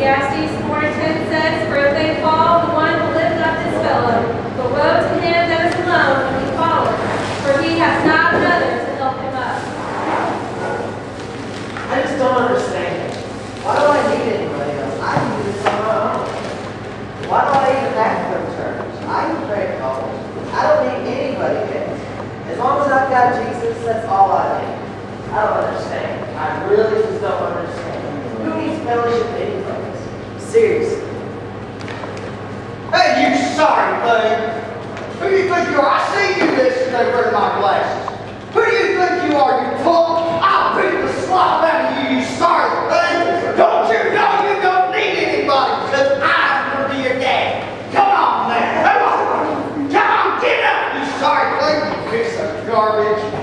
Ecclesiastes 4:10 says, "For if they fall, the one will lift up his fellow. But woe to him that is alone when he falleth, for he has not another to help him up." I just don't understand. Why do I need anybody else? I can do this on my own. Why do I even have to go to church? I can pray at home. I don't need anybody else. As long as I've got Jesus, that's all I need. I don't understand. I really just don't understand. Who needs fellowship anyways? Seriously. Hey, you sorry thing! Who do you think you are? I seen you yesterday wearing my glasses. Who do you think you are, you punk? I'll beat the slop out of you, you sorry thing! Don't you know you don't need anybody because I'm going to be your dad? Come on, man! Come on! Come on, get up, you sorry thing! You piece of garbage!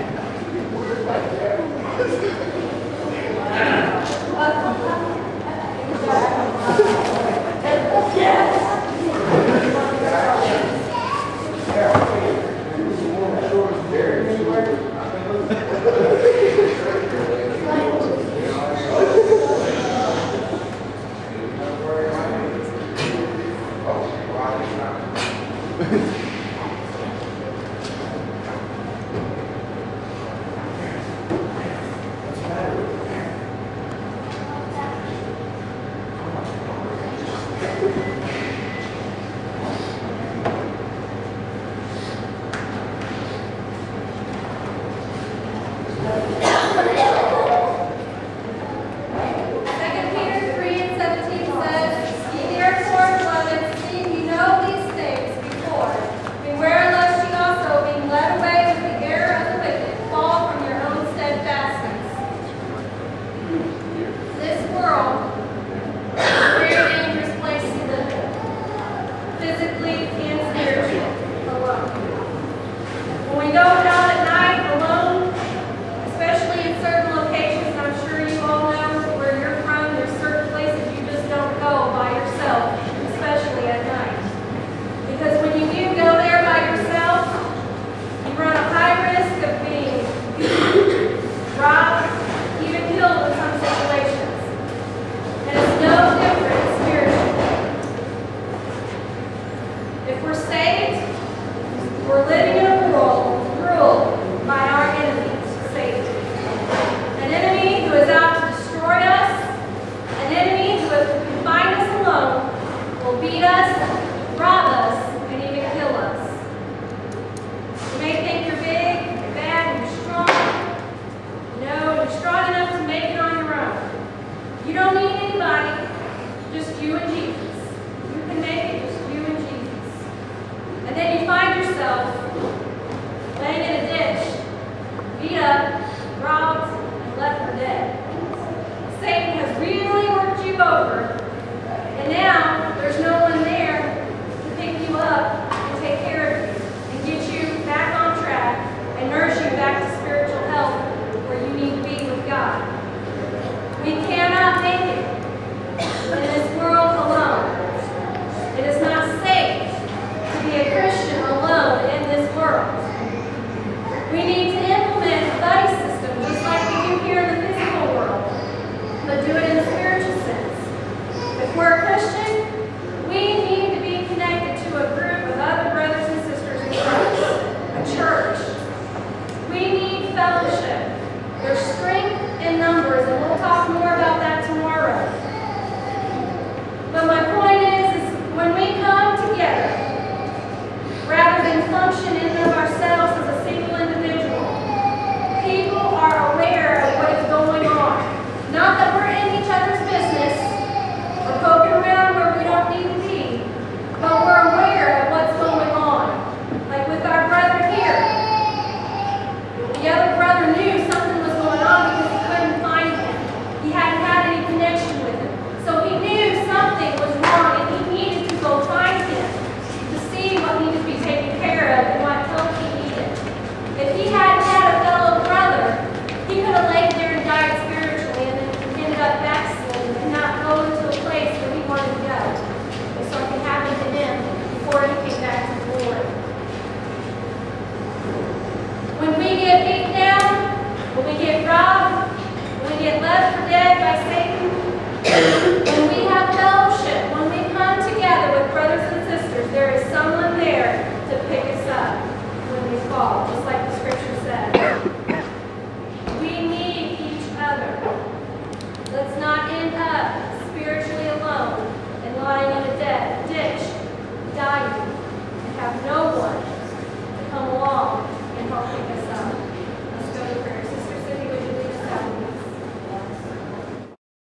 When we get robbed, when we get left for dead by Satan,